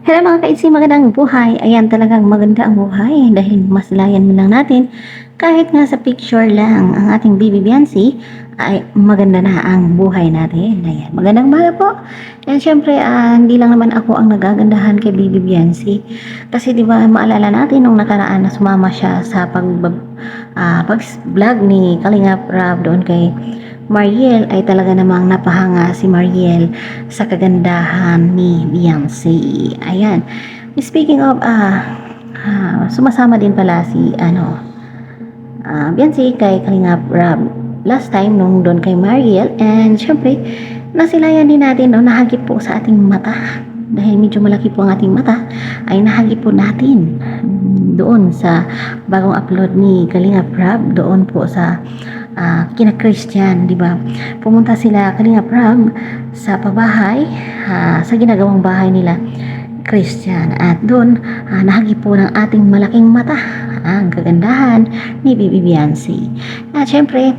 Hello mga kaitsi, magandang buhay. Ayan, talagang maganda ang buhay dahil maslayan mo lang natin. Kahit nga sa picture lang ang ating Bibi Biancy, ay maganda na ang buhay natin. Ayan, magandang umaga po. And syempre, hindi lang naman ako ang nagagandahan kay Bibi Biancy. Kasi di ba maalala natin nung nakaraan na sumama siya sa pag-vlog ni Kalingap Rab doon kay Mariel, ay talaga namang napahanga si Mariel sa kagandahan ni Beyonce. Ayan. Speaking of, sumasama din pala si Beyonce kay Kalingap Rab last time nung doon kay Mariel, and syempre nasilayan din natin, no, nahagip po sa ating mata dahil medyo malaki po ang ating mata, ay nahagip po natin doon sa bagong upload ni Kalingap Rab doon po sa kina Christian, di ba? Pumunta sila Kalingap Rab sa pabahay, sa ginagawang bahay nila Christian, at doon nahagip po ng ating malaking mata ang kagandahan ni Bibi Biancy. At syempre,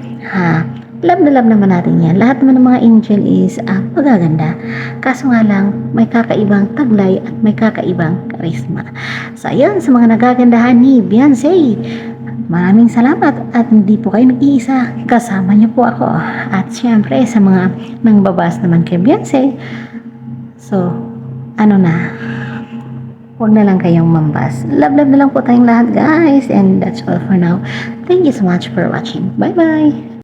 love na love naman natin yan. Lahat naman ng mga angel is magaganda. Kaso nga lang, may kakaibang taglay at may kakaibang karisma. So, ayun, sa mga nagagandahan ni Beyonce, maraming salamat at hindi po kayo nag-iisa. Kasama niyo po ako. At syempre, sa mga nangbabas naman kay Beyonce, so, huwag na lang kayong mambas. Love na lang po tayong lahat, guys. And that's all for now. Thank you so much for watching. Bye-bye!